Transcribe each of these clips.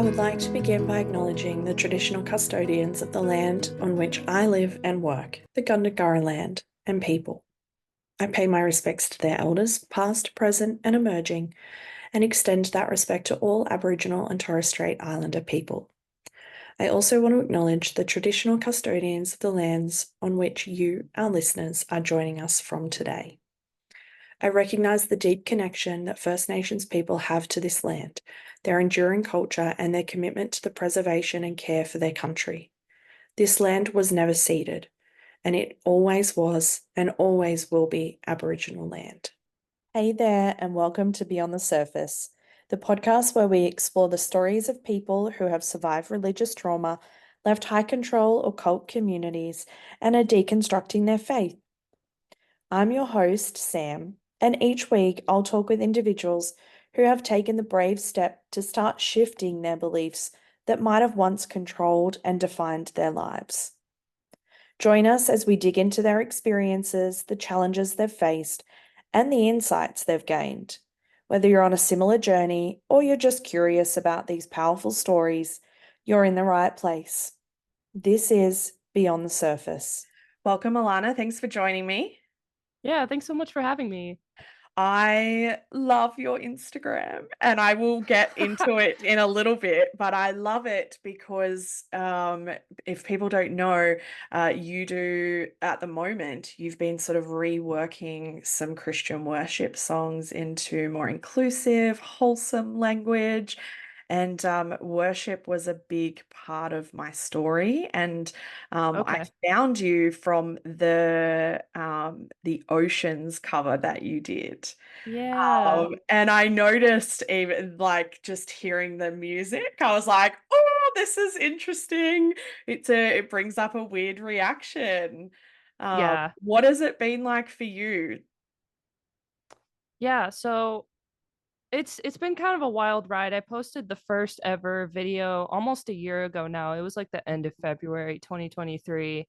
would like to begin by acknowledging the traditional custodians of the land on which I live and work, the Gundungurra land and people. I pay my respects to their elders, past, present, and emerging, and extend that respect to all Aboriginal and Torres Strait Islander people. I also want to acknowledge the traditional custodians of the lands on which you, our listeners, are joining us from today. I recognise the deep connection that First Nations people have to this land, their enduring culture, and their commitment to the preservation and care for their country. This land was never ceded, and it always was and always will be Aboriginal land. Hey there, and welcome to Beyond the Surface, the podcast where we explore the stories of people who have survived religious trauma, left high control or cult communities, and are deconstructing their faith. I'm your host, Sam, and each week I'll talk with individuals who have taken the brave step to start shifting their beliefs that might have once controlled and defined their lives. Join us as we dig into their experiences, the challenges they've faced, and the insights they've gained. Whether you're on a similar journey or you're just curious about these powerful stories, you're in the right place. This is Beyond the Surface. Welcome, Alanah. Thanks for joining me. Yeah, thanks so much for having me. I love your Instagram, and I will get into it in a little bit, but I love it because if people don't know, you do at the moment, you've been sort of reworking some Christian worship songs into more inclusive, wholesome language. And worship was a big part of my story. And I Okay. found you from the Oceans cover that you did. Yeah. And I noticed even like just hearing the music, I was like, oh, this is interesting. It brings up a weird reaction. Yeah. What has it been like for you? Yeah, so it's been kind of a wild ride. I posted the first ever video almost a year ago now. It was like the end of February 2023.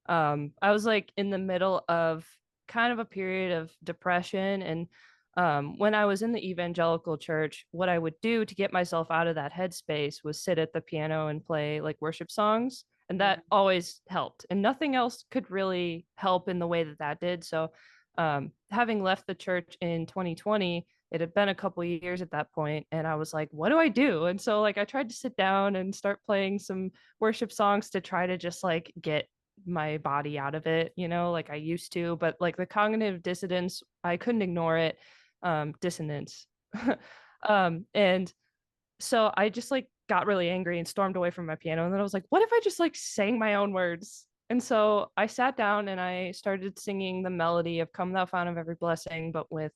I was like in the middle of kind of a period of depression, and when I was in the evangelical church, what I would do to get myself out of that headspace was sit at the piano and play like worship songs, and that always helped. And nothing else could really help in the way that that did. So having left the church in 2020, it had been a couple of years at that point, and I was like, what do I do? And so like I tried to sit down and start playing some worship songs to try to just like get my body out of it, like I used to. But like the cognitive dissonance, I couldn't ignore it. Dissonance. And so I just like got really angry and stormed away from my piano. And then I was like, what if I just like sang my own words? And so I sat down and I started singing the melody of Come Thou Fount of Every Blessing, but with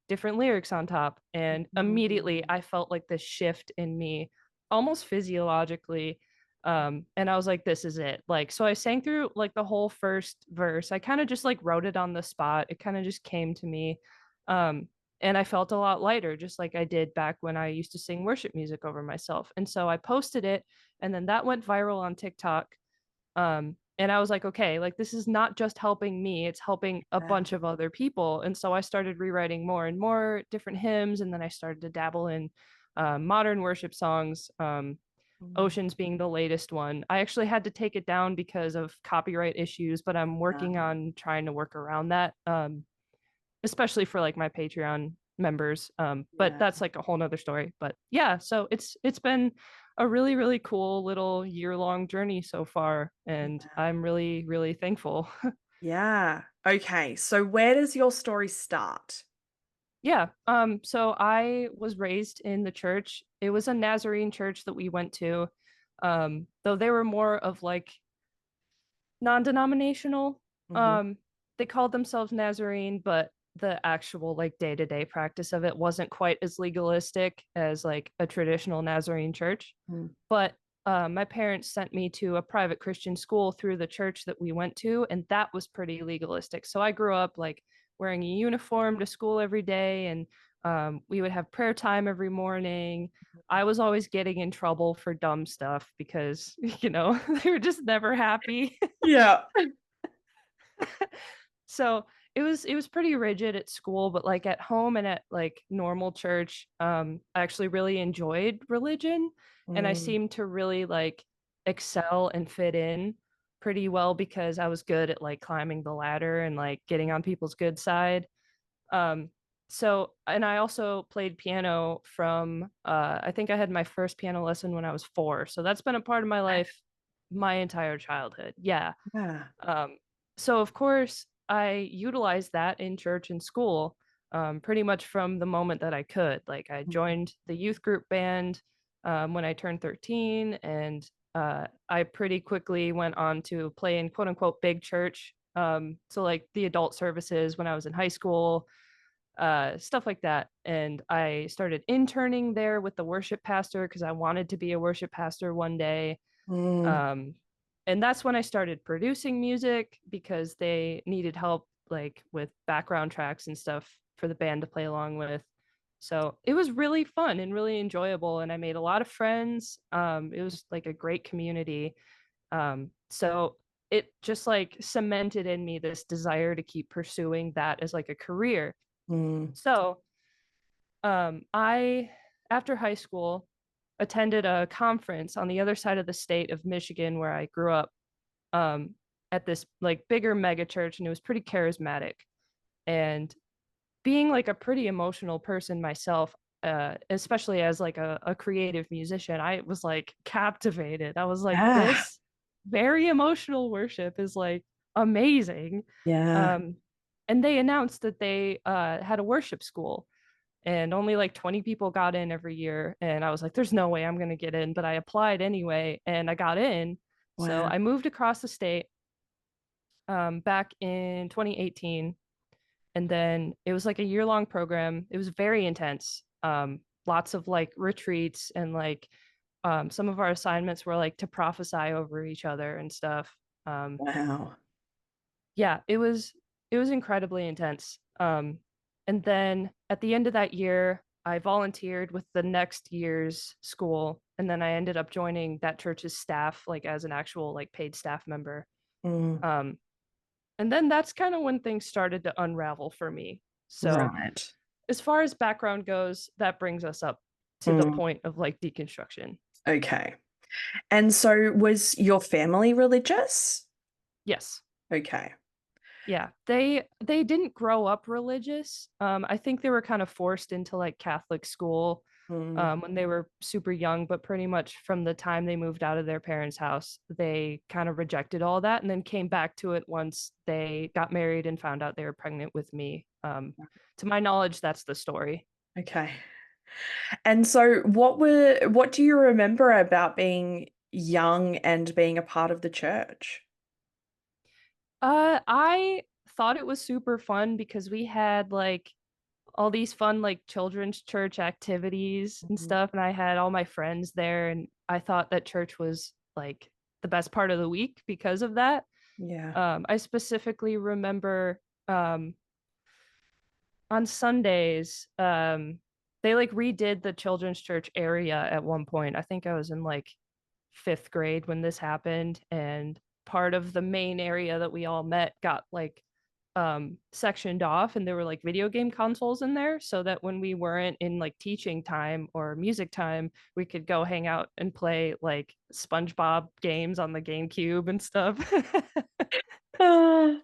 different lyrics on top. And immediately I felt like this shift in me, almost physiologically. And I was like, this is it. Like, so I sang through like the whole first verse. I kind of just like wrote it on the spot. It kind of just came to me. Um, and I felt a lot lighter, just like I did back when I used to sing worship music over myself. And so I posted it, and then that went viral on TikTok. And I was like, okay, like this is not just helping me, it's helping a Yeah. bunch of other people. And so I started rewriting more and more different hymns, and then I started to dabble in modern worship songs. Oceans being the latest one. I actually had to take it down because of copyright issues, but I'm working on trying to work around that. Especially for like my Patreon members. But Yeah. that's like a whole nother story. But yeah, so it's been a really, really cool little year-long journey so far. And I'm really, really thankful. Yeah. Okay. So where does your story start? Yeah. So I was raised in the church. It was a Nazarene church that we went to. Though they were more of like non-denominational. Hmm. Um, they called themselves Nazarene, but the actual like day-to-day practice of it wasn't quite as legalistic as like a traditional Nazarene church. But my parents sent me to a private Christian school through the church that we went to, and that was pretty legalistic. So I grew up like wearing a uniform to school every day, and we would have prayer time every morning. I was always getting in trouble for dumb stuff because, they were just never happy. Yeah. So it was pretty rigid at school, but like at home and at like normal church, I actually really enjoyed religion, and I Mm, seemed to really like excel and fit in pretty well because I was good at like climbing the ladder and like getting on people's good side. Um, so and I also played piano from I think I had my first piano lesson when I was 4. So that's been a part of my life my entire childhood. Yeah. yeah. Um, so of course I utilized that in church and school pretty much from the moment that I could. Like I Mm, joined the youth group band when I turned 13, and I pretty quickly went on to play in quote unquote big church. So like the adult services when I was in high school, stuff like that. And I started interning there with the worship pastor because I wanted to be a worship pastor one day. mm, Um, and that's when I started producing music because they needed help like with background tracks and stuff for the band to play along with. So it was really fun and really enjoyable, and I made a lot of friends. It was like a great community. So it just like cemented in me this desire to keep pursuing that as like a career. mm, So I, after high school, attended a conference on the other side of the state of Michigan where I grew up, um, at this like bigger mega church, and it was pretty charismatic. And being like a pretty emotional person myself, especially as like a creative musician, I was like captivated. I was like, yeah. this very emotional worship is like amazing. Yeah. Um, and they announced that they had a worship school, and only like 20 people got in every year, and I was like there's no way I'm going to get in, but I applied anyway and I got in. So Wow. I moved across the state back in 2018, and then it was like a year-long program. It was very intense, lots of like retreats, and like some of our assignments were like to prophesy over each other and stuff. um, Wow. yeah, it was incredibly intense. And then at the end of that year, I volunteered with the next year's school, and then I ended up joining that church's staff, like as an actual like paid staff member. Mm, Um, and then that's kind of when things started to unravel for me. So right. as far as background goes, that brings us up to the Mm, point of like deconstruction. okay. And so was your family religious? Yes. Okay. Yeah, they didn't grow up religious. I think they were kind of forced into like Catholic school Mm, when they were super young, but pretty much from the time they moved out of their parents' house, they kind of rejected all that and then came back to it once they got married and found out they were pregnant with me. To my knowledge, that's the story. okay. And so what do you remember about being young and being a part of the church? I thought it was super fun because we had like all these fun like children's church activities and Mhm. stuff, and I had all my friends there, and I thought that church was like the best part of the week because of that. Yeah. I specifically remember on Sundays, they like redid the children's church area at one point. I think I was in like 5th grade when this happened, and part of the main area that we all met got like sectioned off, and there were like video game consoles in there so that when we weren't in like teaching time or music time, we could go hang out and play like SpongeBob games on the GameCube and stuff. Ah,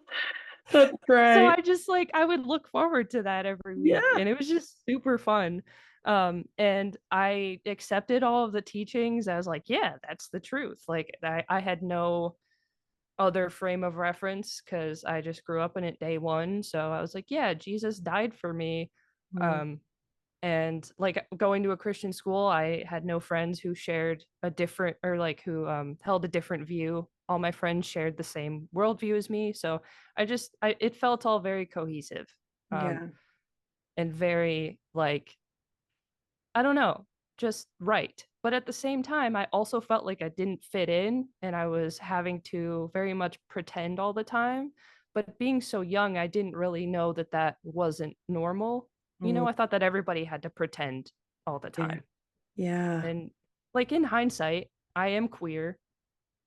that's So great. I just like I would look forward to that every week, Yeah. and it was just super fun. And I accepted all of the teachings. I was like, yeah, that's the truth. Like I had no other frame of reference because I just grew up in it day one. So I was like, yeah, Jesus died for me. Mm, Um, and like going to a Christian school, I had no friends who shared a different or like who held a different view. All my friends shared the same worldview as me. So I it felt all very cohesive, um, yeah. and very like, I don't know, just right. But at the same time, I also felt like I didn't fit in and I was having to very much pretend all the time. But being so young, I didn't really know that that wasn't normal. Mm, I thought that everybody had to pretend all the yeah. time. Yeah. And like in hindsight, I am queer.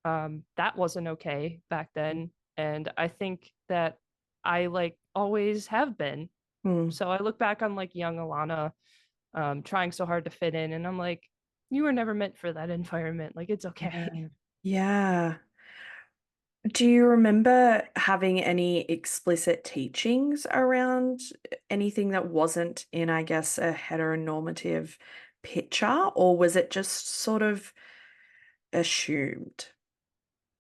That wasn't okay back then. And I think that I like always have been. Mm. So I look back on like young Alanah, trying so hard to fit in, and I'm like, you were never meant for that environment. Like it's okay. Yeah. Yeah. Do you remember having any explicit teachings around anything that wasn't in, I guess, a heteronormative picture, or was it just sort of assumed?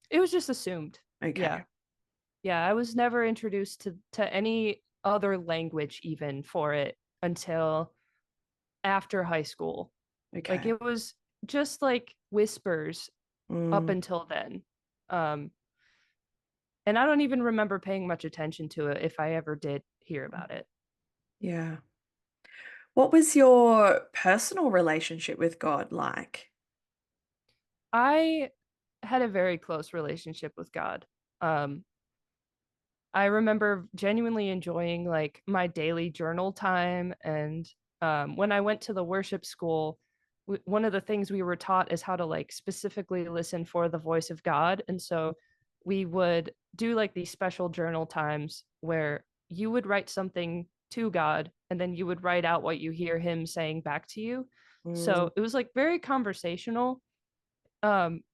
It was just assumed. Okay. Yeah. Yeah, I was never introduced to any other language even for it until after high school. Like Okay. it was just like whispers up Mm, until then. Um, and I don't even remember paying much attention to it if I ever did hear about it. yeah. What was your personal relationship with God like? I had a very close relationship with God. Um, I remember genuinely enjoying like my daily journal time. And when I went to the worship school, one of the things we were taught is how to like specifically listen for the voice of God. And so we would do like these special journal times where you would write something to God and then you would write out what you hear him saying back to you. Mm, So it was like very conversational,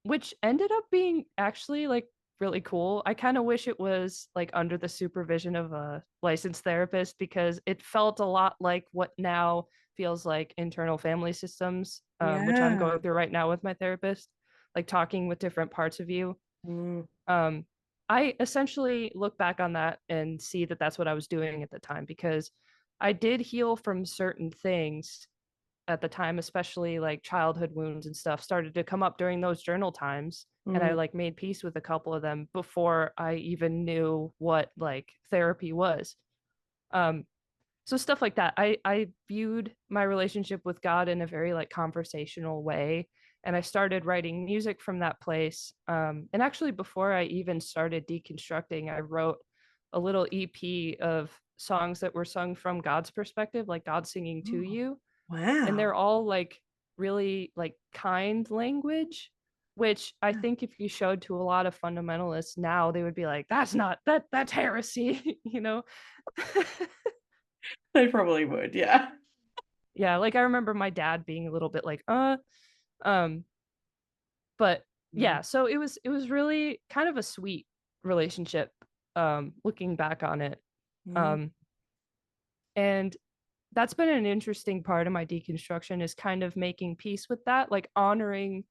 which ended up being actually like really cool. I kind of wish it was like under the supervision of a licensed therapist because it felt a lot like what now feels like internal family systems, which I'm yeah. going through right now with my therapist, like talking with different parts of you. Mm, um I essentially look back on that and see that that's what I was doing at the time because I did heal from certain things at the time, especially like childhood wounds and stuff, started to come up during those journal times. And I mm, like made peace with a couple of them before I even knew what like therapy was. Um, so stuff like that. I viewed my relationship with God in a very like conversational way. And I started writing music from that place. And actually before I even started deconstructing, I wrote a little EP of songs that were sung from God's perspective, like God singing to oh, you, and they're wow. all like really like kind language, which I think if you showed to a lot of fundamentalists now, they would be like, that's not that's heresy, you know. They probably would, yeah. Yeah, like I remember my dad being a little bit like um but Mm, yeah, so it was really kind of a sweet relationship, looking back on it. mm, um and that's been an interesting part of my deconstruction, is kind of making peace with that, like honoring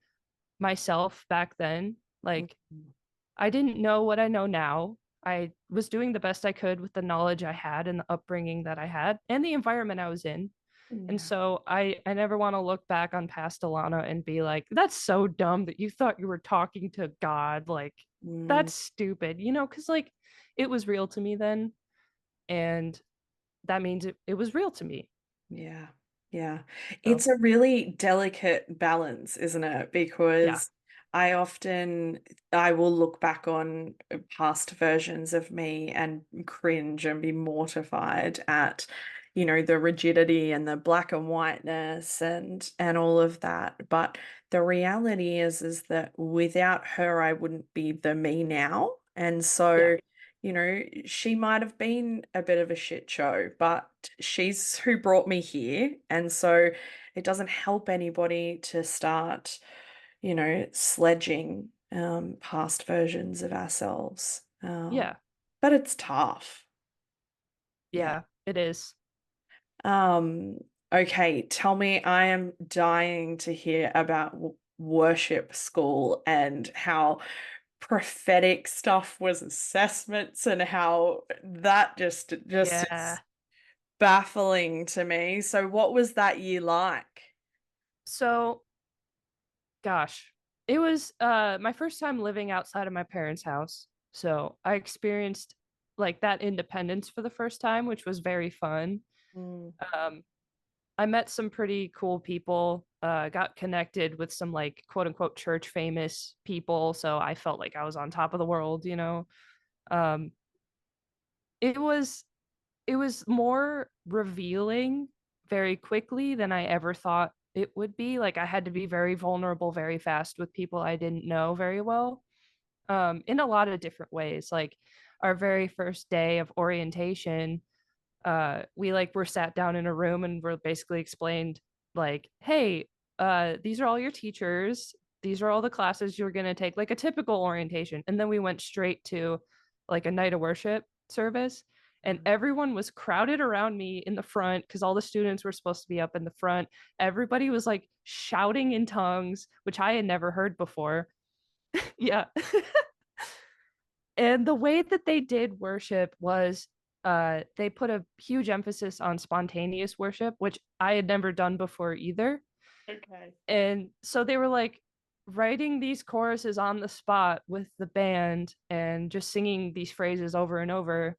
myself back then. Like mm, I didn't know what I know now. I was doing the best I could with the knowledge I had and the upbringing that I had and the environment I was in. And yeah. so I never want to look back on past Alanah and be like, that's so dumb that you thought you were talking to God. Like, Mm, that's stupid, because like it was real to me then. And that means it was real to me. yeah. Yeah. So It's a really delicate balance, isn't it? yeah. Because I will look back on past versions of me and cringe and be mortified at, the rigidity and the black and whiteness and all of that. But the reality is that without her, I wouldn't be the me now. And Yeah. so she might have been a bit of a shit show, but she's who brought me here. And so it doesn't help anybody to start, sledging past versions of ourselves. Yeah. But it's tough. Yeah. Yeah. It is. Um, okay, tell me, I am dying to hear about worship school and how prophetic stuff was assessments and how that just Yeah. is baffling to me. So what was that year like? So gosh, it was my first time living outside of my parents' house. So I experienced like that independence for the first time, which was very fun. Mm, Um, I met some pretty cool people, got connected with some like quote unquote church famous people. So I felt like I was on top of the world. Um, it was it was more revealing very quickly than I ever thought it would be. Like I had to be very vulnerable very fast with people I didn't know very well, in a lot of different ways. Like our very first day of orientation, we like were sat down in a room and were basically explained like, hey, these are all your teachers, these are all the classes you're going to take, like a typical orientation. And then we went straight to like a night of worship service, and everyone was crowded around me in the front because all the students were supposed to be up in the front. Everybody was like shouting in tongues, which I had never heard before. Yeah. And the way that they did worship was they put a huge emphasis on spontaneous worship, which I had never done before either. Okay. And so they were like writing these choruses on the spot with the band and just singing these phrases over and over,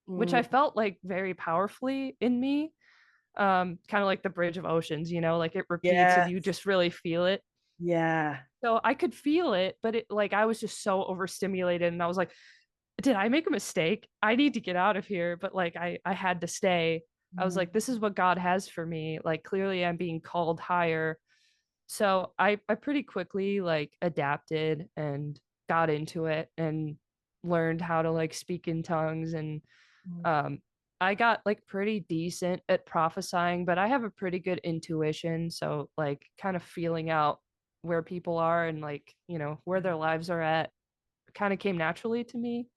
which Mm, I felt like very powerfully in me. Kind of like the Bridge of Oceans, you know, like it repeats and you yes. just really feel it. Yeah. So I could feel it, but it like I was just so overstimulated and I was like, did I make a mistake? I need to get out of here. But like I had to stay. I was Mm, like, this is what God has for me. Like clearly I'm being called higher. So I pretty quickly like adapted and got into it and learned how to like speak in tongues. And mm, um I got like pretty decent at prophesying, but I have a pretty good intuition. So like kind of feeling out where people are and like, you know, where their lives are at kind of came naturally to me.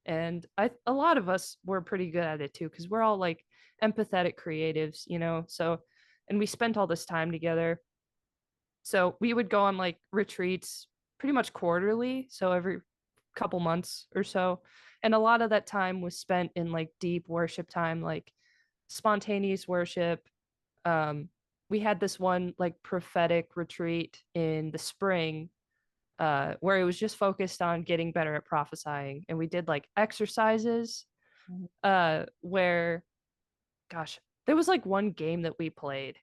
And I a lot of us were pretty good at it too because we're all like empathetic creatives, you know. So and we spent all this time together, so we would go on like retreats pretty much quarterly, so every couple months or so. And a lot of that time was spent in like deep worship time, like spontaneous worship. um we had this one like prophetic retreat in the spring, where it was just focused on getting better at prophesying. And we did like exercises, mm. where, gosh, there was like one game that we played.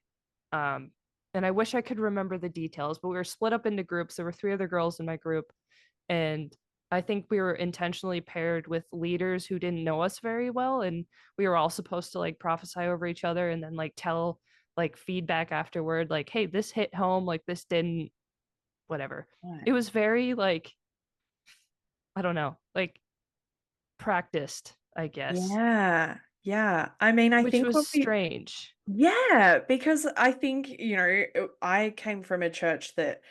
Um, and I wish I could remember the details, but we were split up into groups. There were three other girls in my group. And I think we were intentionally paired with leaders who didn't know us very well. And we were all supposed to like prophesy over each other and then like tell like feedback afterward, like, hey, this hit home, like this didn't, whatever. Right. It was very like, I don't know, like practiced, I guess, Yeah. Yeah. I mean, I which think was what we, strange. yeah, because I think, I came from a church that,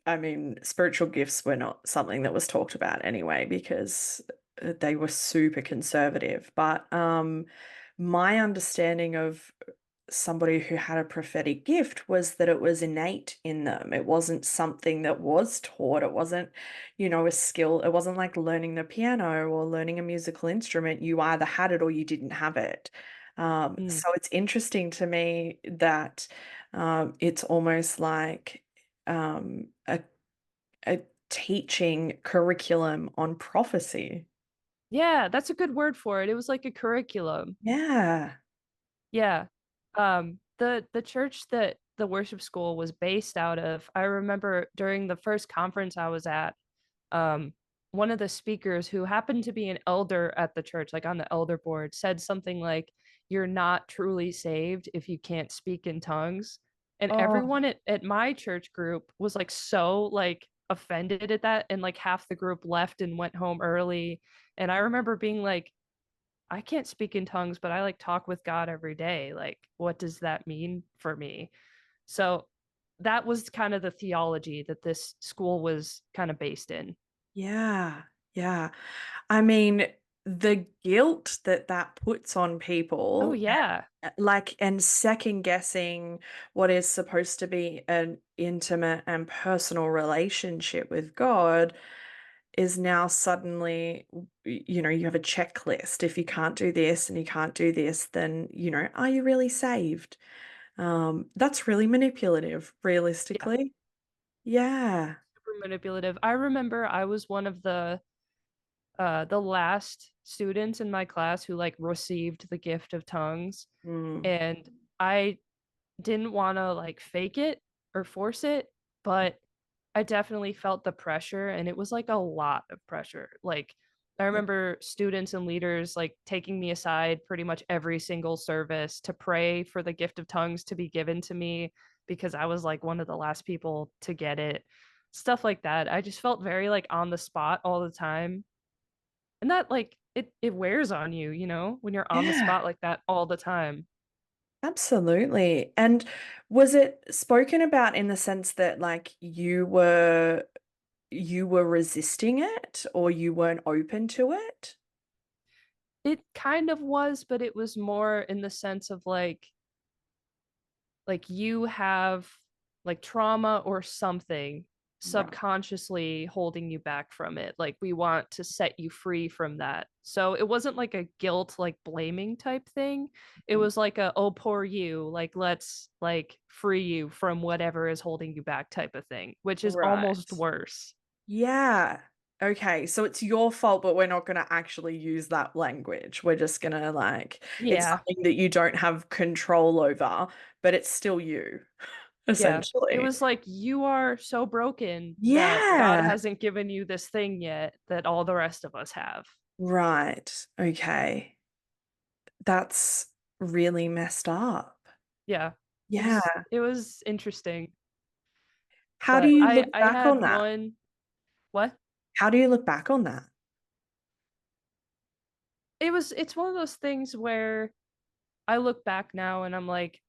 I mean, spiritual gifts were not something that was talked about anyway, because they were super conservative. But my understanding of somebody who had a prophetic gift was that it was innate in them. It wasn't something that was taught. It wasn't, a skill. It wasn't like learning the piano or learning a musical instrument. You either had it or you didn't have it. Mm. So it's interesting to me that it's almost like a teaching curriculum on prophecy. Yeah, that's a good word for it. It was like a curriculum. Yeah. Yeah. The church that the worship school was based out of, I remember during the first conference I was at, um, one of the speakers who happened to be an elder at the church, like on the elder board, said something like, "You're not truly saved if you can't speak in tongues." And Oh, everyone at my church group was like so like offended at that, and like half the group left and went home early. And I remember being like, I can't speak in tongues, but I like talk with God every day. Like, what does that mean for me? So that was kind of the theology that this school was kind of based in. yeah. Yeah. I mean, the guilt that that puts on Oh, people, yeah. like, and second guessing what is supposed to be an intimate and personal relationship with God is now suddenly, you have a checklist. If you can't do this and you can't do this, then, are you really saved? That's really manipulative, Yeah. realistically. Yeah. Super manipulative. I remember I was one of the last students in my class who like received the gift of tongues. Mm. And I didn't want to like fake it or force it, but I definitely felt the pressure, and it was like a lot of pressure. Like I remember students and leaders like taking me aside pretty much every single service to pray for the gift of tongues to be given to me because I was like one of the last people to get it. Stuff like that. I just felt very like on the spot all the time. And that like it wears on you, you know, when you're on the Yeah, spot like that all the time. absolutely. And was it spoken about in the sense that like you were resisting it or you weren't open to it? It kind of was, but it was more in the sense of like you have like trauma or something Right. subconsciously holding you back from it. Like we want to set you free from that. So it wasn't like a guilt, like blaming type thing. It was like a, oh, poor you, like let's like free you from whatever is holding you back type of thing, which is almost Right. worse. Yeah. Okay. So it's your fault, but we're not going to actually use that language. We're just going to like, it's Yeah. something that you don't have control over, but it's still you, Yeah. It essentially. was like you are so broken that God Yeah. hasn't given you this thing yet that all the rest of us have. Right. Okay. That's really messed up. Yeah. Yeah. It was interesting. How do But you I look I back had on that? one. What? How do you look back on that? It's one of those things where I look back now and I'm like,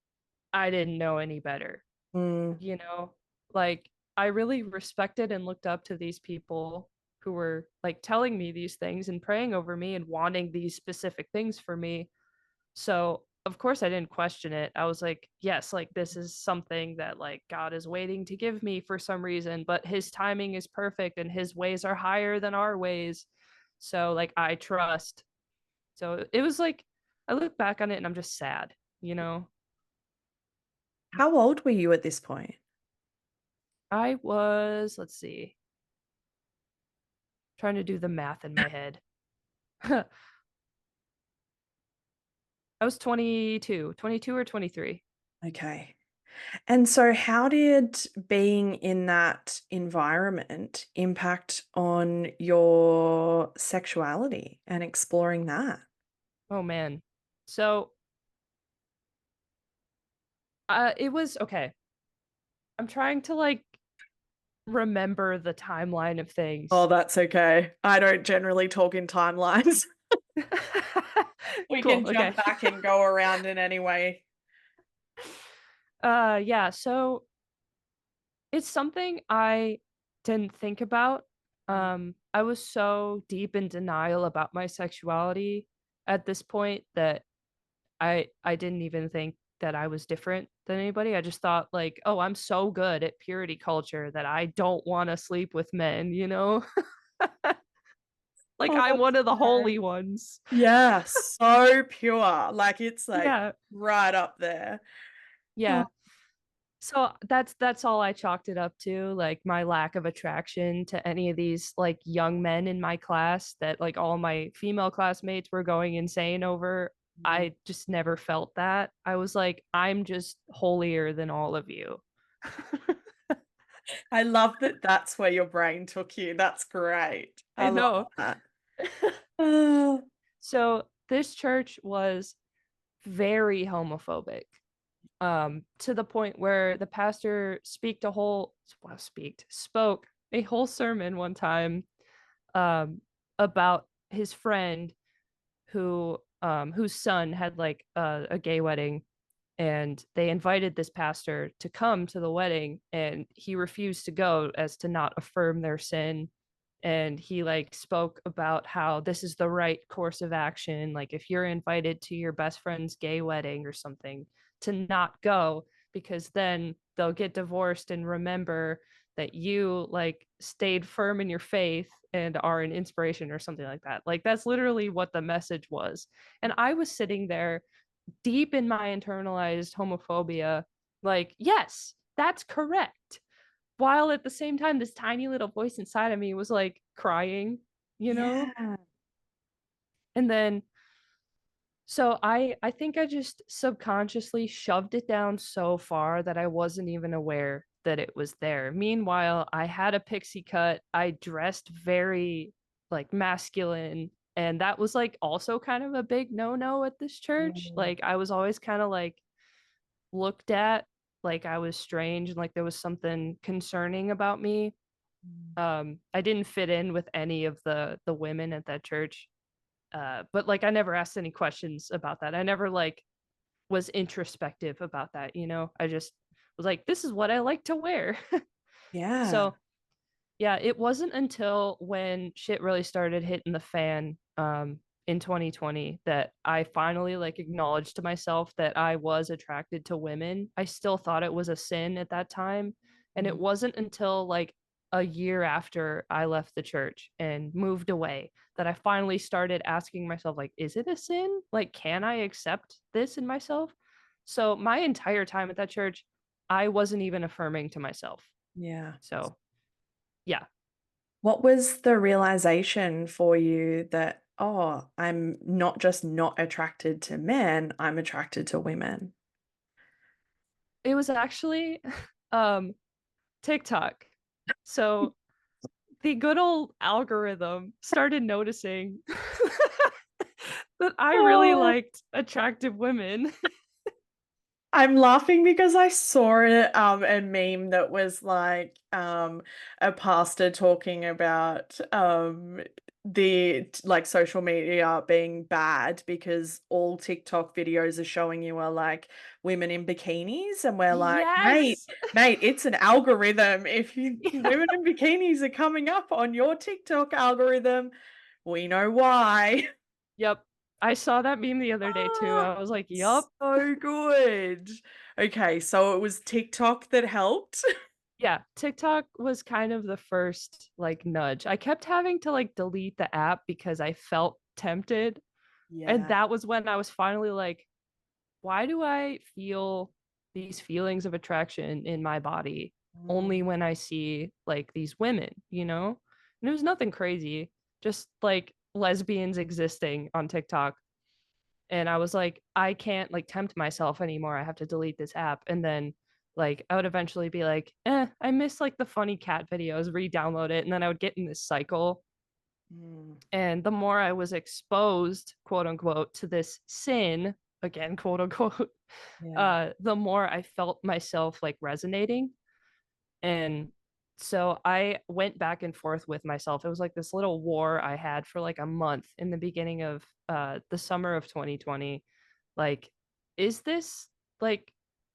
I didn't know any better, Mm, you know? Like I really respected and looked up to these people who were like telling me these things and praying over me and wanting these specific things for me. So, of course I didn't question it. I was like, yes, like this is something that like God is waiting to give me for some reason, but his timing is perfect and his ways are higher than our ways. So, like I trust. So, it was like I look back on it and I'm just sad, you know. how old were you at this point? I was, let's see, trying to do the math in my head. I was 22, 22 or 23. Okay. And so, how did being in that environment impact on your sexuality and exploring that? Oh man. So, it was okay. I'm trying to like remember the timeline of Oh, things. that's okay. I don't generally talk in timelines. We Cool. can Okay. jump back and go around in any way. Yeah, so it's something I didn't think about. I was so deep in denial about my sexuality at this point that I didn't even think that I was different than anybody. I just thought like, oh, I'm so good at purity culture that I don't want to sleep with men, you know? Like Oh, I'm one that's of the great. holy ones. Yeah, so pure. Like it's like Yeah. right up there. Oh, Yeah. So that's all I chalked it up to, like my lack of attraction to any of these like young men in my class that like all my female classmates were going insane over. mm. I just never felt that. I was like, I'm just holier than all of you. I love that that's where your brain took you. That's great. I I love know. that. Oh, So this church was very homophobic. To the point where the pastor spoke a whole sermon one time about his friend whose son had like a gay wedding, and they invited this pastor to come to the wedding and he refused to go as to not affirm their sin. And he like spoke about how this is the right course of action, like if you're invited to your best friend's gay wedding or something, to not go, because then they'll get divorced and remember that you like stayed firm in your faith and are an inspiration or something like that. Like that's literally what the message was. And I was sitting there deep in my internalized homophobia, like, yes, that's correct. While at the same time, this tiny little voice inside of me was like crying, you know? yeah. And then so I think I just subconsciously shoved it down so far that I wasn't even aware that it was there. Meanwhile, I had a pixie cut. I dressed very like masculine, and that was like also kind of a big no-no at this church. Mm. Like I was always kind of like looked at like I was strange and like there was something concerning about me. Mm. I didn't fit in with any of the women at that church. But like I never asked any questions about that. I never like was introspective about that, you know. I just was like, this is what I like to wear. Yeah. So yeah, it wasn't until when shit really started hitting the fan in 2020 that I finally like acknowledged to myself that I was attracted to women. I still thought it was a sin at that time, and it Mm. wasn't until like a year after I left the church and moved away that I finally started asking myself like, is it a sin? Like, can I accept this in myself? So my entire time at that church, I wasn't even affirming to myself. Yeah. So yeah. What was the realization for you that, oh, I'm not just not attracted to men, I'm attracted to women? It was actually um TikTok. So the good old algorithm started noticing that I really Oh, liked attractive women. I'm laughing because I saw a meme that was like a pastor talking about the like social media being bad because all TikTok videos are showing you are like women in bikinis, and we're like, Yes. mate, it's an algorithm. If you Yeah. women in bikinis are coming up on your TikTok algorithm, we know why. Yep. I saw that meme the other day too. Ah, I was like, "Yup." so good. Okay, so it was TikTok that helped. Yeah, TikTok was kind of the first like nudge. I kept having to like delete the app because I felt tempted. And Yeah. that was when I was finally like, why do I feel these feelings of attraction in my body only Mm, when I see like these women, you know? And it was nothing crazy, just like lesbians existing on TikTok. And I was like, I can't like tempt myself anymore. I have to delete this app. And then like I would eventually be like, I miss like the funny cat videos, re-download it. And then I would get in this cycle. mm, And the more I was exposed, quote unquote, to this sin, again, quote unquote, yeah. the more I felt myself like resonating. And so I went back and forth with myself. It was like this little war I had for like a month in the beginning of the summer of 2020. Like, is this like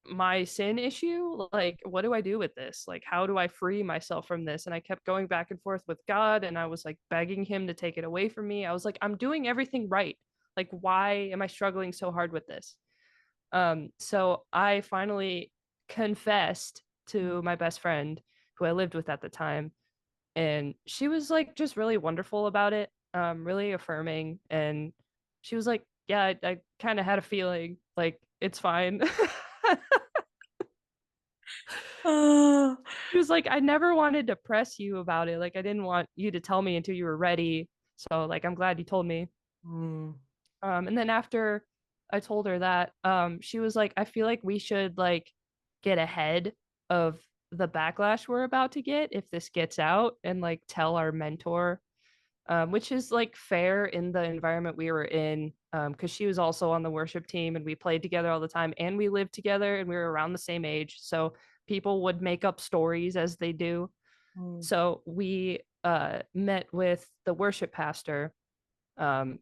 my sin issue? Like, what do I do with this? Like, how do I free myself from this? And I kept going back and forth with God, and I was like begging him to take it away from me. I was like, I'm doing everything right. Like, why am I struggling so hard with this? So I finally confessed Mm. to my best friend who I lived with at the time, and she was like just really wonderful about it, really affirming, and she was like, "Yeah, I kind of had a feeling like it's fine." Ah, She was like, "I never wanted to press you about it. Like I didn't want you to tell me until you were ready. So like I'm glad you told me." mm, And then after I told her that, she was like, I feel like we should like get ahead of the backlash we're about to get if this gets out and like tell our mentor, which is like fair in the environment we were in, because she was also on the worship team and we played together all the time and we lived together and we were around the same age. So people would make up stories as they do. mm, So we met with the worship pastor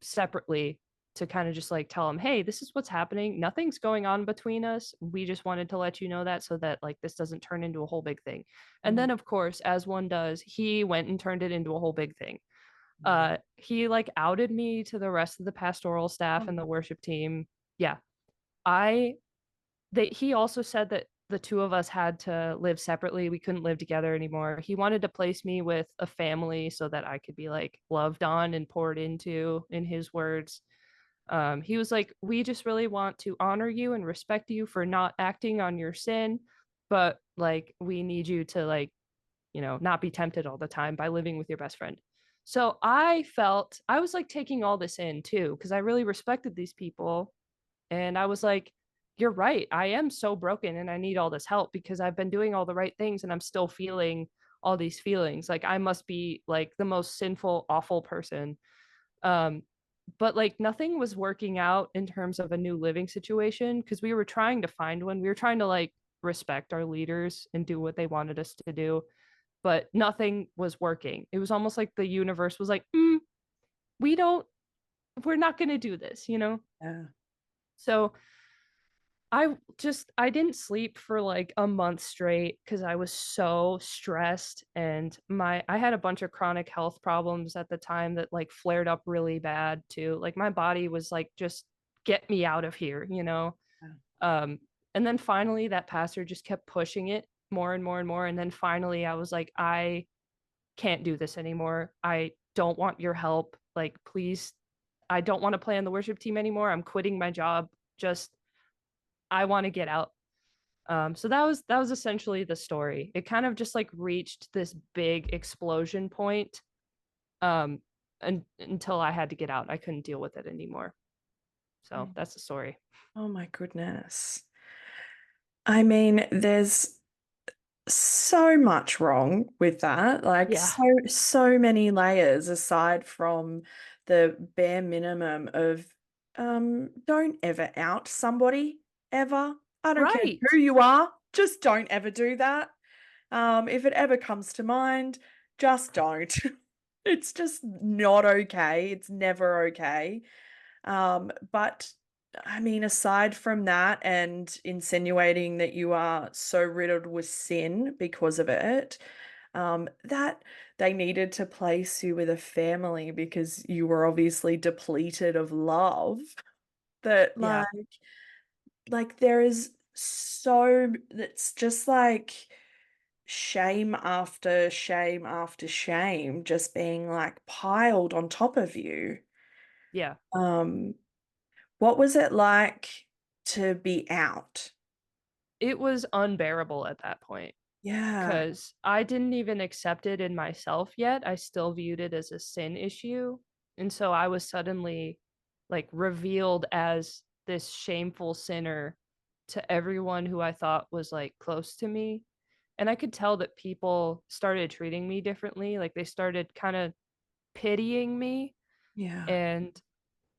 separately to kind of just like tell him, hey, this is what's happening. Nothing's going on between us. We just wanted to let you know that so that like this doesn't turn into a whole big thing. And mm. then, of course, as one does, he went and turned it into a whole big thing. Yeah. He like outed me to the rest of the pastoral staff and the Oh, worship team. Yeah. I they he also said that the two of us had to live separately. We couldn't live together anymore. He wanted to place me with a family so that I could be like loved on and poured into, in his words. He was like, we just really want to honor you and respect you for not acting on your sin, but like we need you to like, not be tempted all the time by living with your best friend. So I felt I was like taking all this in too, because I really respected these people. And I was like, you're right. I am so broken and I need all this help because I've been doing all the right things and I'm still feeling all these feelings. Like I must be like the most sinful, awful person. Um, but like nothing was working out in terms of a new living situation because we were trying to find one. We were trying to like respect our leaders and do what they wanted us to do. but nothing was working. It was almost like the universe was like, we don't, we're not going to do this, you know? Yeah. So I didn't sleep for like a month straight because I was so stressed, and I had a bunch of chronic health problems at the time that like flared up really bad too. Like my body was like, just get me out of here, you know? Yeah. Um, and then finally that pastor just kept pushing it more and more and more. And then finally I was like, I can't do this anymore. I don't want your help. Like, please, I don't want to play on the worship team anymore. I'm quitting my job. Just I want to get out. So that was essentially the story. It kind of just like reached this big explosion point, um, until I had to get out. I couldn't deal with it anymore. So Mm. that's the story. Oh my goodness. I mean, there's so much wrong with that. Like Yeah. so many layers aside from the bare minimum of don't ever out somebody ever. I don't care Right. who you are, just don't ever do that. If it ever comes to mind, just don't. It's just not okay. It's never okay. But I mean, aside from that and insinuating that you are so riddled with sin because of it, that they needed to place you with a family because you were obviously depleted of love. That Yeah. like there is so it's just like shame after shame after shame just being like piled on top of you. Yeah. Um, what was it like to be out? It was unbearable at that point Yeah. because I didn't even accept it in myself yet. I still viewed it as a sin issue. And so I was suddenly like revealed as this shameful sinner to everyone who I thought was like close to me. And I could tell that people started treating me differently. Like they started kind of pitying me, Yeah. and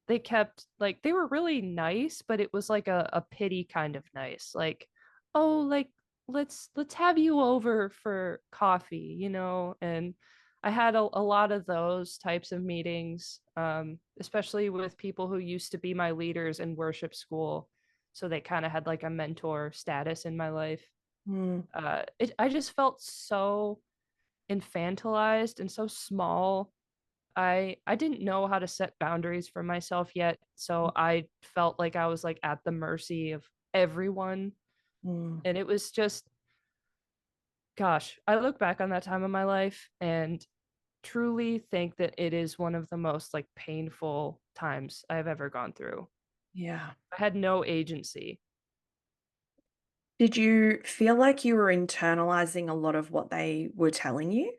they kept like they were really nice, but it was like a pity kind of nice. Like, oh, like let's have you over for coffee, you know? And I had a lot of those types of meetings, especially with people who used to be my leaders in worship school. So they kind of had like a mentor status in my life. Mm, I just felt so infantilized and so small. I didn't know how to set boundaries for myself yet, so I felt like I was like at the mercy of everyone, mm, and it was just, gosh, I look back on that time of my life and truly think that it is one of the most like painful times I've ever gone through. yeah. I had no agency. Did you feel like you were internalizing a lot of what they were telling you?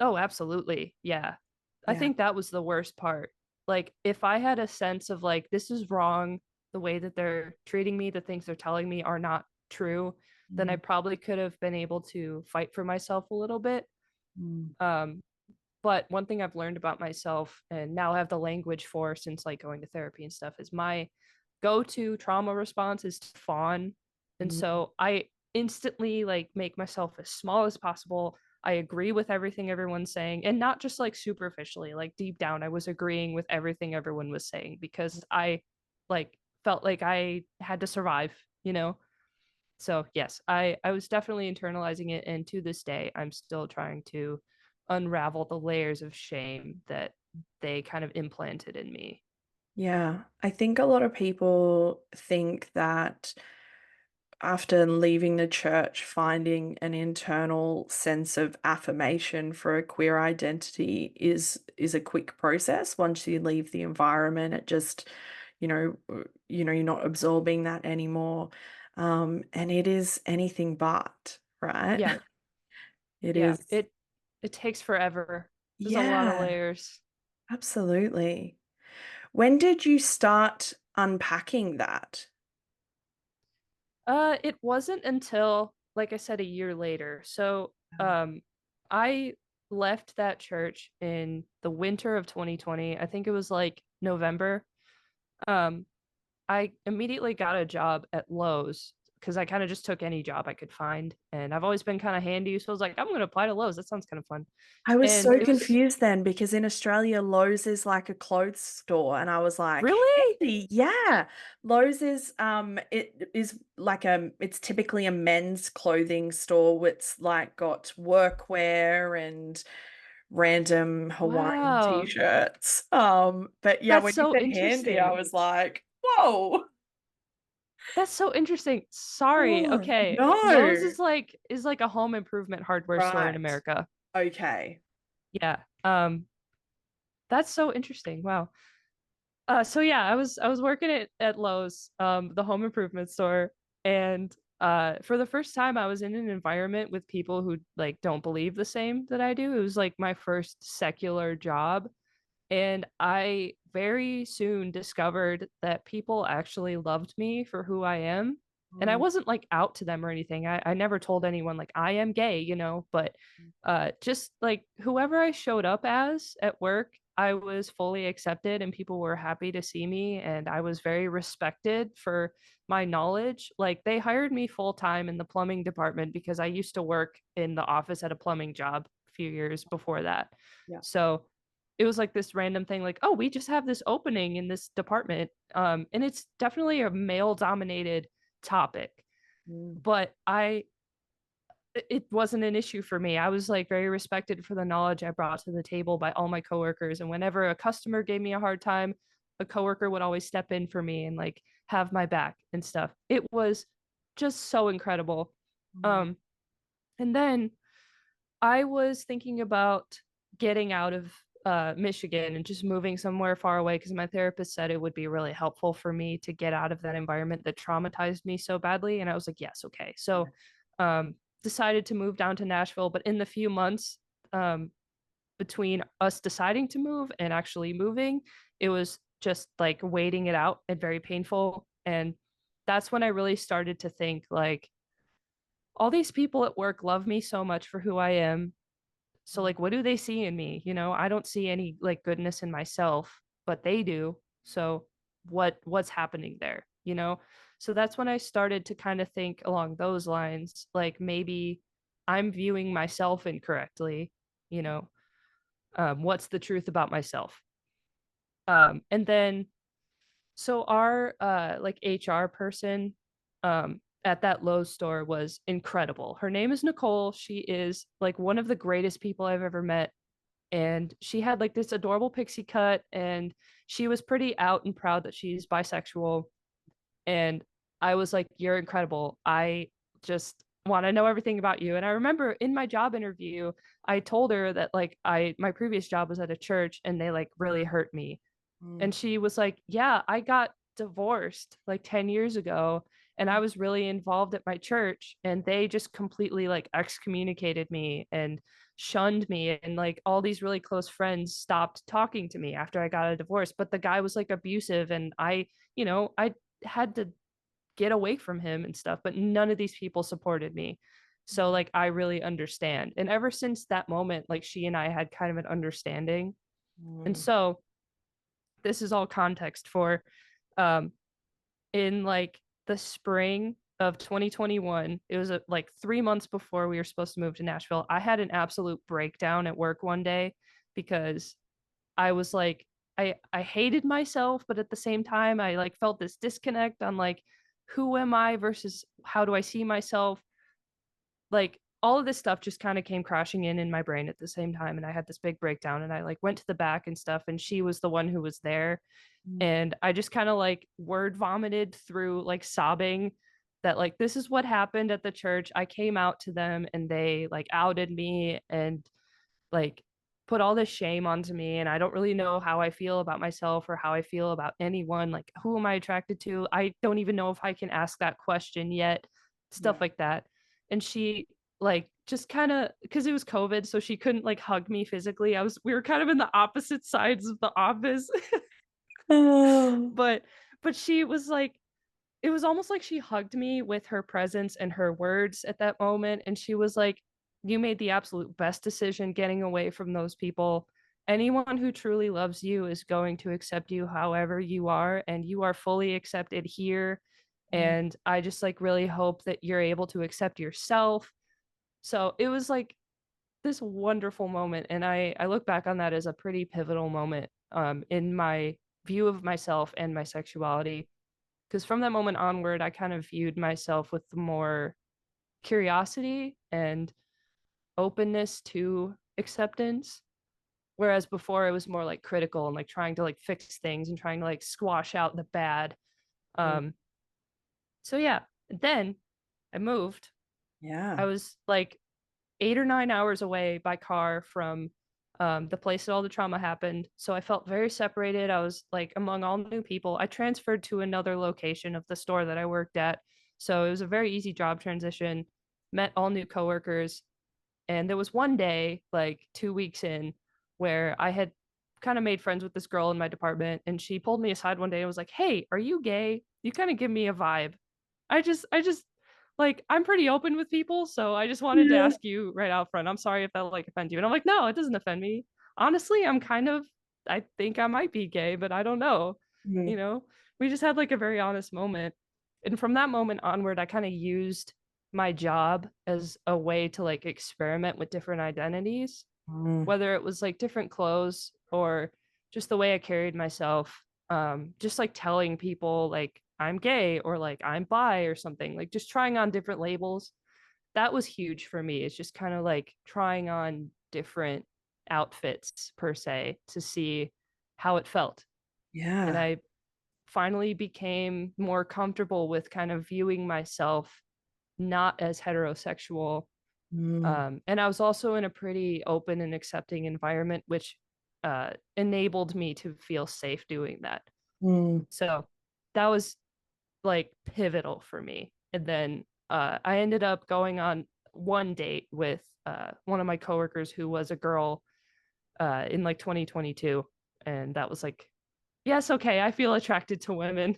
Oh, absolutely. Yeah. I Yeah. think that was the worst part. Like, if I had a sense of like, this is wrong, the way that they're treating me, the things they're telling me are not true, then I Mm, probably could have been able to fight for myself a little bit. mm, Um, but one thing I've learned about myself and now have the language for since like going to therapy and stuff is my go-to trauma response is to fawn. And mm, so I instantly like make myself as small as possible. I agree with everything everyone's saying, and not just like superficially, like deep down I was agreeing with everything everyone was saying because I like felt like I had to survive, you know? So yes, I was definitely internalizing it, and to this day I'm still trying to unravel the layers of shame that they kind of implanted in me. yeah. I think a lot of people think that after leaving the church, finding an internal sense of affirmation for a queer identity is a quick process. Once you leave the environment, it just, you're not absorbing that anymore. And it is anything but, right? Yeah, It yeah, is, it takes forever. There's a lot of yeah, layers. absolutely. When did you start unpacking that? It wasn't until, like I said, a year later. So, I left that church in the winter of 2020. I think it was like November. Um, I immediately got a job at Lowe's, because I kind of just took any job I could find, and I've always been kind of handy. So I was like, I'm going to apply to Lowe's. That sounds kind of fun. I was And so it was confused then because in Australia, Lowe's is like a clothes store, and I was like, really hey, yeah, Lowe's is it is like it's typically a men's clothing store. It's like got workwear and random Hawaiian wow. t-shirts. But yeah, That's when you so said handy, I interesting. was like, whoa, That's so interesting. Sorry. oh, Okay. Lowe's no, is like a home improvement hardware store in right, America. okay. Yeah. That's so interesting. Wow. So yeah, I was working at Lowe's, the home improvement store, and for the first time I was in an environment with people who like don't believe the same that I do. It was like my first secular job, and I very soon discovered that people actually loved me for who I am. And I Mm, wasn't like out to them or anything. I never told anyone like I am gay, you know, but just like whoever I showed up as at work, I was fully accepted and people were happy to see me and I was very respected for my knowledge. Like they hired me full time in the plumbing department because I used to work in the office at a plumbing job a few years before that. yeah. So it was like this random thing like, oh, we just have this opening in this department, and it's definitely a male dominated topic, Mm, but I it wasn't an issue for me. I was like very respected for the knowledge I brought to the table by all my coworkers, and whenever a customer gave me a hard time, a coworker would always step in for me and like have my back and stuff. It was just so incredible. mm, um and then I was thinking about getting out of Michigan and just moving somewhere far away because my therapist said it would be really helpful for me to get out of that environment that traumatized me so badly. And I was like, yes, okay. yeah. So decided to move down to Nashville. But in the few months um, between us deciding to move and actually moving, it was just like waiting it out and very painful. And that's when I really started to think like, all these people at work love me so much for who I am, so Mm, like what do they see in me? You know, I don't see any like goodness in myself, but they do. So what's happening there, you know? So that's when I started to kind of think along those lines, like maybe I'm viewing myself incorrectly, you know. What's the truth about myself? And then so our like HR person at that Lowe's store was incredible. Her name is Nicole. She is like one of the greatest people I've ever met, and she had like this adorable pixie cut, and she was pretty out and proud that she's bisexual. And I was like, you're incredible. I just want to know everything about you. And I remember in my job interview, I told her that like I my previous job was at a church and they like really hurt me. mm, And she was like, yeah, I got divorced like 10 years ago and I was really involved at my church and they just completely like excommunicated me and shunned me, and like all these really close friends stopped talking to me after I got a divorce, but the guy was like abusive and I had to get away from him and stuff, but none of these people supported me. So like I really understand. And ever since that moment, like she and I had kind of an understanding. And mm, so this is all context for um in like the spring of 2021, it was like 3 months before we were supposed to move to Nashville. I had an absolute breakdown at work one day because I was like, I hated myself, but at the same time I like felt this disconnect on like who am I versus how do I see myself. Like all of this stuff just kind of came crashing in my brain at the same time, and I had this big breakdown and I like went to the back and stuff, and she was the one who was there, mm, and I just kind of like word vomited through like sobbing that like this is what happened at the church. I came out to them and they like outed me and like put all this shame onto me, and I don't really know how I feel about myself or how I feel about anyone. Like who am I attracted to? I don't even know if I can ask that question yet. Stuff yeah. like that. And she like just kind of, because it was COVID, so she couldn't like hug me physically. We were kind of in the opposite sides of the office. Oh, but but she was like, it was almost like she hugged me with her presence and her words at that moment, and she was like, you made the absolute best decision getting away from those people. Anyone who truly loves you is going to accept you however you are, and you are fully accepted here. Mm. And I just like really hope that you're able to accept yourself. So it was like this wonderful moment. And I look back on that as a pretty pivotal moment in my view of myself and my sexuality. Because from that moment onward, I kind of viewed myself with more curiosity and openness to acceptance. Whereas before it was more like critical and like trying to like fix things and trying to like squash out the bad. Mm. Um, so yeah, then I moved. I Yeah. was like 8 or 9 hours away by car from the place that all the trauma happened. So I felt very separated. I was like among all new people. I transferred to another location of the store that I worked at. So it was a very easy job transition, met all new coworkers. And there was one day, like 2 weeks in, where I had kind of made friends with this girl in my department. And she pulled me aside one day and was like, "Hey, are you gay? You kind of give me a vibe." I just like I'm pretty open with people, so I just wanted to Yeah. ask you right out front. I'm sorry if that like offend you. And I'm like, no, it doesn't offend me. Honestly, I think I might be gay, but I don't know. Mm. You know, we just had like a very honest moment. And from that moment onward, I kind of used my job as a way to like experiment with different identities, Mm. whether it was like different clothes or just the way I carried myself. Just like telling people like I'm gay or like I'm bi or something, like just trying on different labels. That was huge for me. It's just kind of like trying on different outfits per se to see how it felt. And Yeah. I finally became more comfortable with kind of viewing myself not as heterosexual. Mm. And I was also in a pretty open and accepting environment, which enabled me to feel safe doing that. Mm. So that was like pivotal for me. And then I ended up going on one date with one of my coworkers who was a girl in like 2022. And that was like, yes, okay, I feel attracted to women.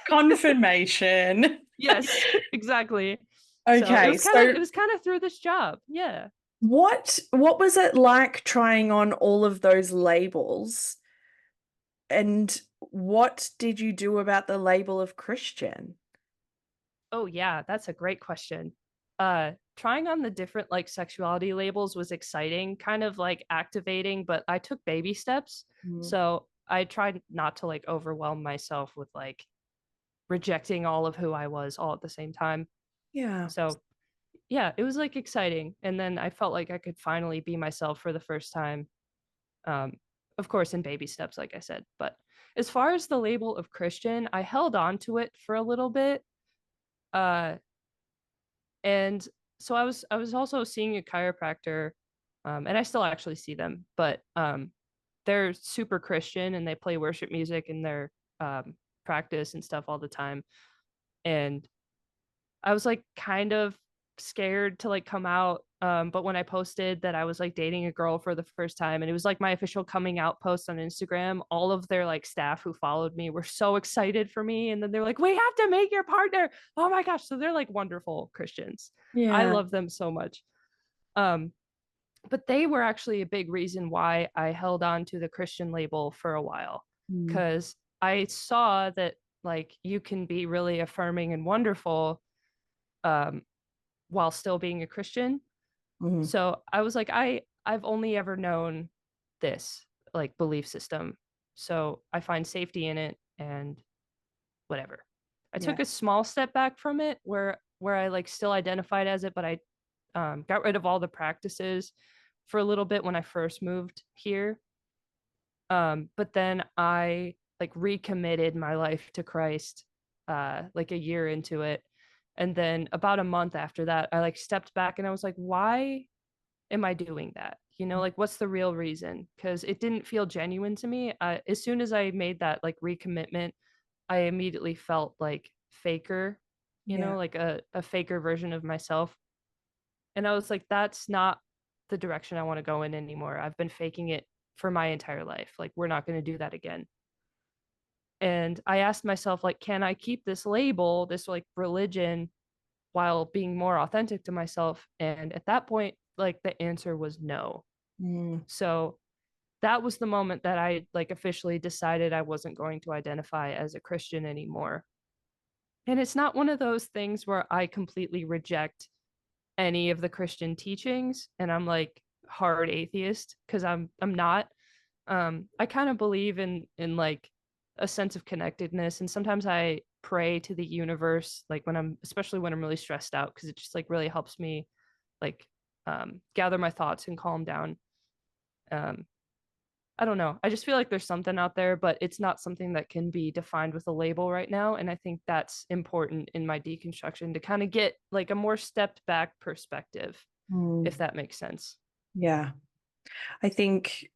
Confirmation. Yes, exactly. So Okay, it so was kind of through this job. Yeah. what was it like trying on all of those labels? And what did you do about the label of Christian? Oh yeah, that's a great question. Trying on the different like sexuality labels was exciting, kind of like activating, but I took baby steps. Mm. So I tried not to like overwhelm myself with like rejecting all of who I was all at the same time. Yeah. So yeah, it was like exciting. And then I felt like I could finally be myself for the first time. Um, of course, in baby steps, like I said. But as far as the label of Christian, I held on to it for a little bit. Uh, and so I was also seeing a chiropractor, and I still actually see them, but they're super Christian and they play worship music in their um, practice and stuff all the time. And I was like kind of scared to like come out. But when I posted that I was like dating a girl for the first time and it was like my official coming out post on Instagram, all of their like staff who followed me were so excited for me. And then they're like, we have to make your partner. Oh my gosh. So they're like wonderful Christians. I Yeah. love them so much. Um, but they were actually a big reason why I held on to the Christian label for a while Mm. because I saw that like you can be really affirming and wonderful um, while still being a Christian. Mm. So I was like, I've only ever known this like belief system. So I find safety in it and whatever. I Yeah. took a small step back from it where I like still identified as it, but I got rid of all the practices for a little bit when I first moved here. But then I like recommitted my life to Christ like a year into it. And then about a month after that, I like stepped back and I was like, why am I doing that? You know, like what's the real reason? Because it didn't feel genuine to me. As soon as I made that like recommitment, I immediately felt like faker, you Yeah. know, like a faker version of myself. And I was like, that's not the direction I want to go in anymore. I've been faking it for my entire life. Like, we're not going to do that again. And I asked myself, like, can I keep this label, this like religion, while being more authentic to myself? And at that point, like, the answer was no. Mm. So that was the moment that I like officially decided I wasn't going to identify as a Christian anymore. And it's not one of those things where I completely reject any of the Christian teachings and I'm like hard atheist because I'm not. I kind of believe in like a sense of connectedness, and sometimes I pray to the universe like when I'm especially when I'm really stressed out because it just like really helps me like gather my thoughts and calm down. Um I don't know. I just feel like there's something out there, but it's not something that can be defined with a label right now. And I think that's important in my deconstruction to kind of get like a more stepped back perspective, if Mm, that makes sense. yeah. I think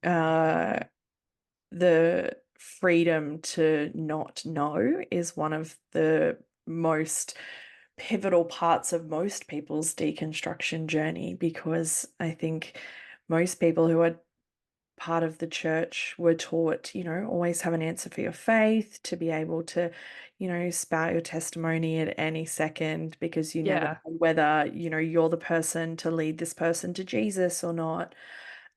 the freedom to not know is one of the most pivotal parts of most people's deconstruction journey, because I think most people who are part of the church were taught, always have an answer for your faith, to be able to, spout your testimony at any second, because you never Yeah. know whether, you're the person to lead this person to Jesus or not.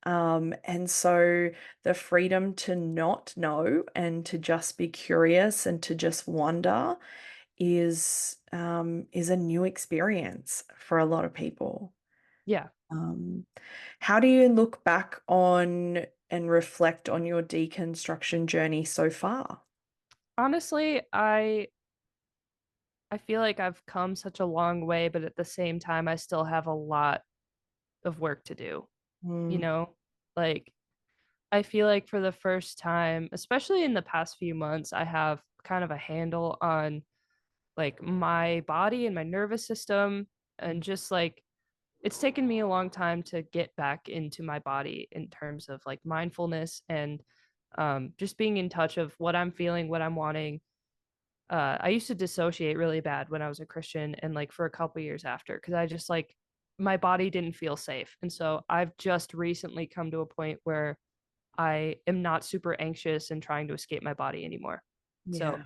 And so the freedom to not know and to just be curious and to just wonder is a new experience for a lot of people. Yeah. Um, how do you look back on and reflect on your deconstruction journey so far? Honestly, I feel like I've come such a long way, but at the same time I still have a lot of work to do, you Mm, know? Like I feel like for the first time, especially in the past few months, I have kind of a handle on like my body and my nervous system and just like it's taken me a long time to get back into my body in terms of like mindfulness and just being in touch of what I'm feeling, what I'm wanting. I used to dissociate really bad when I was a Christian and like for a couple years after because I just like my body didn't feel safe. And so I've just recently come to a point where I am not super anxious and trying to escape my body anymore. So yeah.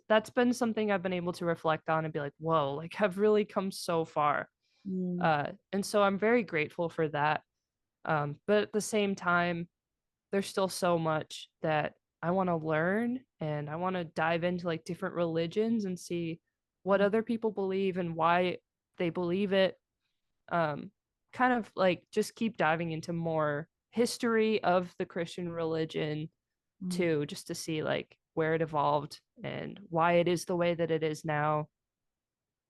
that's been something I've been able to reflect on and be like, whoa, like I've really come so far. Mm, And so I'm very grateful for that. But at the same time, there's still so much that I want to learn and I want to dive into like different religions and see what other people believe and why they believe it. Um, Kind of like just keep diving into more history of the Christian religion mm, too, just to see like where it evolved and why it is the way that it is now.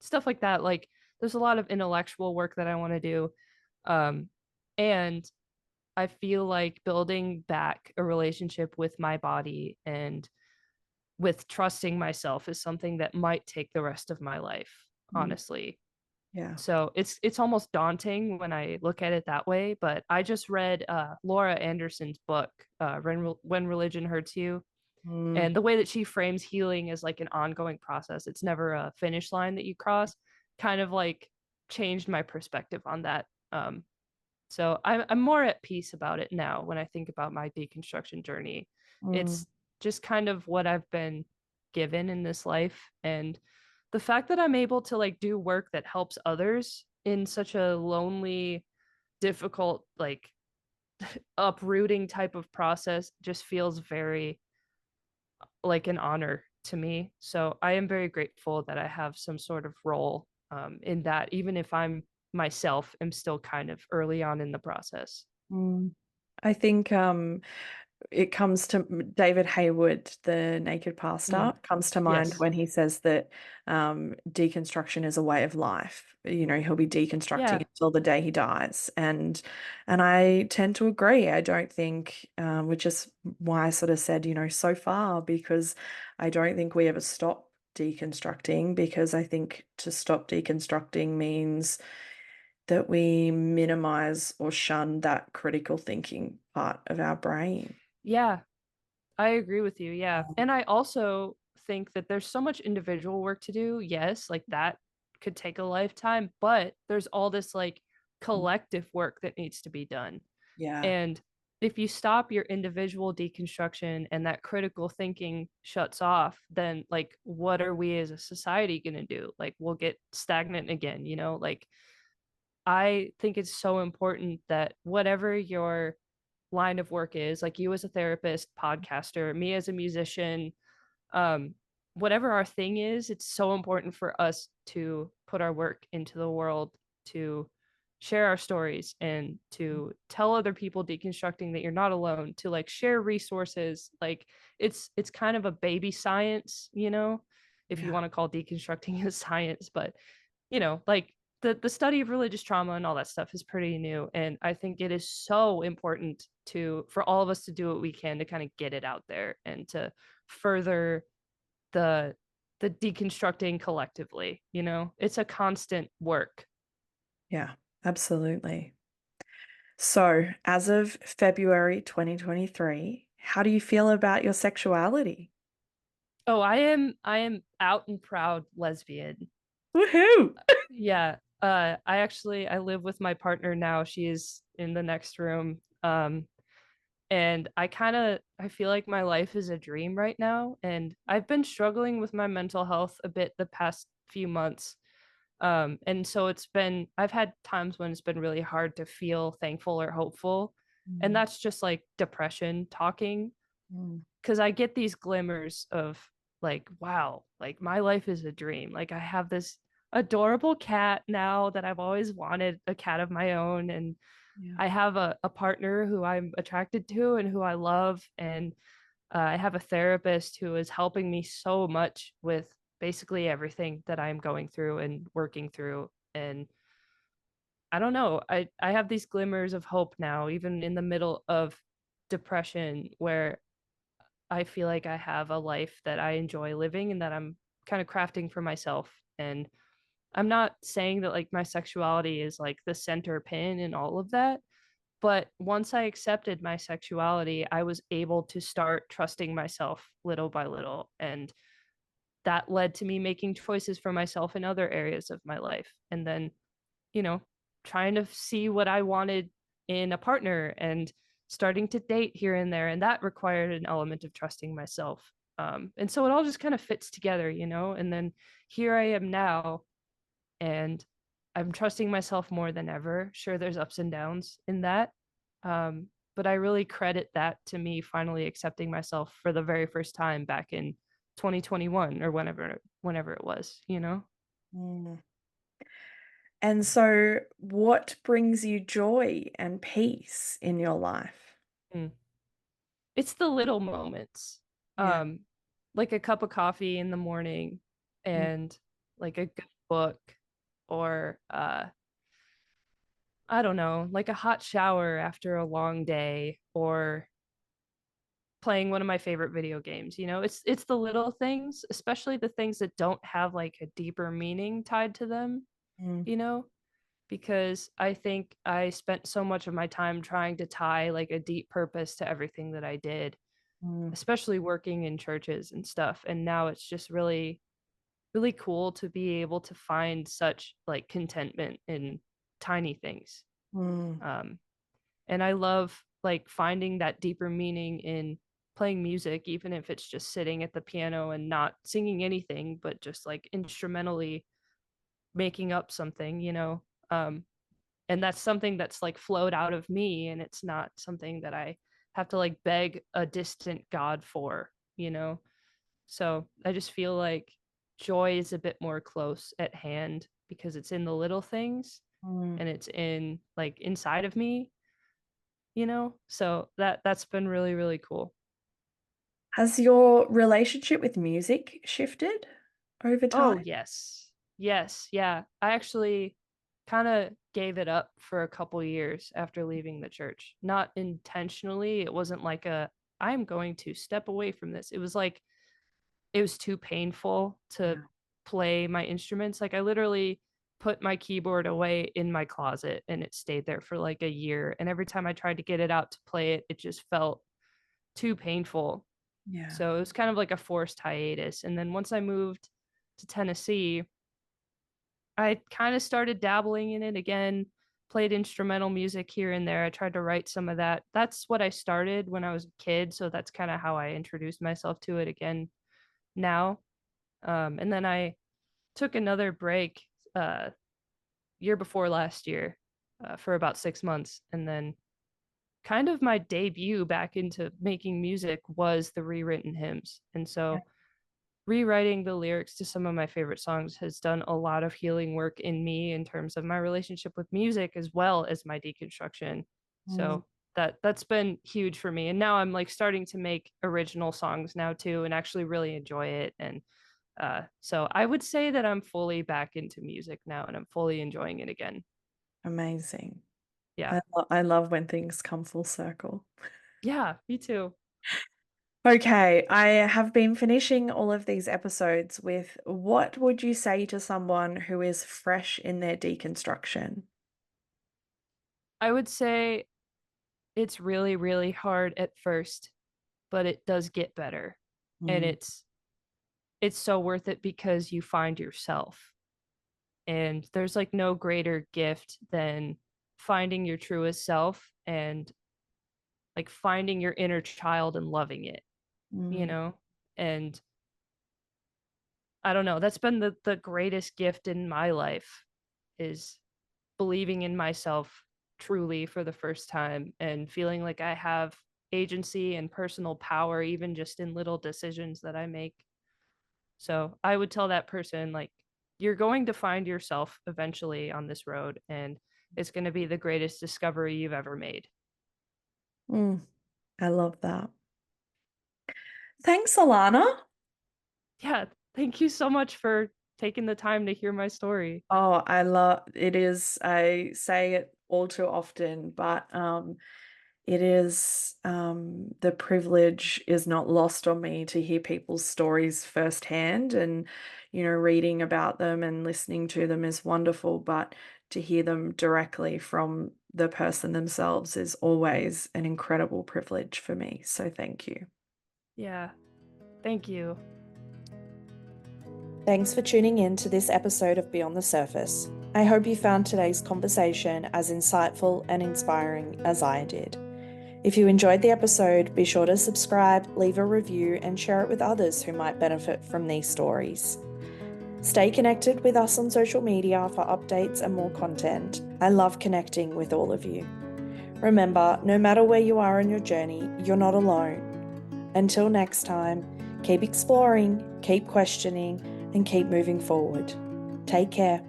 Stuff like that. Like there's a lot of intellectual work that I want to do. Um, and I feel like building back a relationship with my body and with trusting myself is something that might take the rest of my life, mm, honestly. yeah. So it's almost daunting when I look at it that way. But I just read Laura Anderson's book, When Religion Hurts You, Mm, and the way that she frames healing is like an ongoing process. It's never a finish line that you cross. Kind of like changed my perspective on that. So I'm more at peace about it now when I think about my deconstruction journey. mm, It's just kind of what I've been given in this life, and the fact that I'm able to like do work that helps others in such a lonely, difficult, like uprooting type of process just feels very like an honor to me. So I am very grateful that I have some sort of role in that, even if I'm myself am still kind of early on in the process. mm. I think it comes to David Hayward, the naked pastor, Mm, comes to mind yes. when he says that deconstruction is a way of life. He'll be deconstructing Yeah. until the day he dies, and I tend to agree. I don't think, which is why I sort of said, so far, because I don't think we ever stop deconstructing, because I think to stop deconstructing means that we minimize or shun that critical thinking part of our brain. Yeah. I agree with you. Yeah. And I also think that there's so much individual work to do. Yes, like that could take a lifetime, but there's all this like collective work that needs to be done. Yeah. And if you stop your individual deconstruction and that critical thinking shuts off, then like what are we as a society going to do? Like we'll get stagnant again, you know? Like I think it's so important that whatever your line of work is, like you as a therapist, podcaster, me as a musician, um, whatever our thing is, it's so important for us to put our work into the world, to share our stories and to tell other people deconstructing that you're not alone, to like share resources. Like it's kind of a baby science, you know, if you Yeah. want to call deconstructing a science, but like the study of religious trauma and all that stuff is pretty new. And I think it is so important to for all of us to do what we can to kind of get it out there and to further the the deconstructing collectively. It's a constant work. Yeah, absolutely. So, as of February 2023, how do you feel about your sexuality? Oh, I am out and proud lesbian. Woohoo! Yeah. I live with my partner now. She is in the next room. And I feel like my life is a dream right now, and I've been struggling with my mental health a bit the past few months. And so I've had times when it's been really hard to feel thankful or hopeful. And Mm, that's just like depression talking, mm, because I get these glimmers of like, wow, like my life is a dream. Like I have this adorable cat now that I've always wanted a cat of my own. And yeah. I have a partner who I'm attracted to and who I love. And I have a therapist who is helping me so much with basically everything that I'm going through and working through. And I don't know, I have these glimmers of hope now, even in the middle of depression, where I feel like I have a life that I enjoy living and that I'm kind of crafting for myself. And I'm not saying that like my sexuality is like the center pin in all of that. But once I accepted my sexuality, I was able to start trusting myself little by little. And that led to me making choices for myself in other areas of my life. And then, you know, trying to see what I wanted in a partner and starting to date here and there. And that required an element of trusting myself. And so it all just kind of fits together, and then here I am now, and I'm trusting myself more than ever. Sure, there's ups and downs in that. But I really credit that to me finally accepting myself for the very first time back in 2021 or whenever it was. Mm. And so, what brings you joy and peace in your life? Mm. It's the little moments. Yeah. Um, like a cup of coffee in the morning Mm, and like a good book, or I don't know, like a hot shower after a long day, or playing one of my favorite video games. It's the little things, especially the things that don't have like a deeper meaning tied to them, mm, you know because I think I spent so much of my time trying to tie like a deep purpose to everything that I did, mm, especially working in churches and stuff. And now it's just really really cool to be able to find such like contentment in tiny things. mm, um and I love like finding that deeper meaning in playing music, even if it's just sitting at the piano and not singing anything, but just like instrumentally making up something. And that's something that's like flowed out of me, and it's not something that I have to like beg a distant god for. So I just feel like joy is a bit more close at hand because it's in the little things, mm. and it's in like inside of me. So that's been really really cool. Has your relationship with music shifted over Oh, time? yes. Yes, yeah. I actually kind of gave it up for a couple years after leaving the church. Not intentionally. It wasn't like I'm going to step away from this. It was like it was too painful to Yeah. play my instruments. Like I literally put my keyboard away in my closet and it stayed there for like a year. And every time I tried to get it out to play it, it just felt too painful. Yeah. So it was kind of like a forced hiatus. And then once I moved to Tennessee, I kind of started dabbling in it again, played instrumental music here and there. I tried to write some of that. That's what I started when I was a kid. So that's kind of how I introduced myself to it again now. And then I took another break year before last year for about 6 months. And then kind of my debut back into making music was the rewritten hymns. And Yeah. so rewriting the lyrics to some of my favorite songs has done a lot of healing work in me in terms of my relationship with music as well as my deconstruction. Mm, So that's been huge for me. And now I'm like starting to make original songs now too and actually really enjoy it. And so I would say that I'm fully back into music now and I'm fully enjoying it again. amazing. Yeah. I love when things come full circle. Yeah, me too. Okay, I have been finishing all of these episodes with what would you say to someone who is fresh in their deconstruction? I would say it's really, really hard at first, but it does get better. And Mm, it's so worth it because you find yourself. And there's like no greater gift than finding your truest self and like finding your inner child and loving it, you mm, know? And I don't know, that's been the greatest gift in my life is believing in myself truly for the first time and feeling like I have agency and personal power even just in little decisions that I make. So I would tell that person, like, you're going to find yourself eventually on this road, and it's going to be the greatest discovery you've ever made. mm. I love that. Thanks, Alana. Yeah. Thank you so much for taking the time to hear my story. Oh, I love it is, I say it all too often, but it is the privilege is not lost on me to hear people's stories firsthand and reading about them and listening to them is wonderful, but to hear them directly from the person themselves is always an incredible privilege for me. So thank you. Yeah. Thank you. Thanks for tuning in to this episode of Beyond the Surface. I hope you found today's conversation as insightful and inspiring as I did. If you enjoyed the episode, be sure to subscribe, leave a review, and share it with others who might benefit from these stories. Stay connected with us on social media for updates and more content. I love connecting with all of you. Remember, no matter where you are in your journey, you're not alone. Until next time, keep exploring, keep questioning, and keep moving forward. Take care.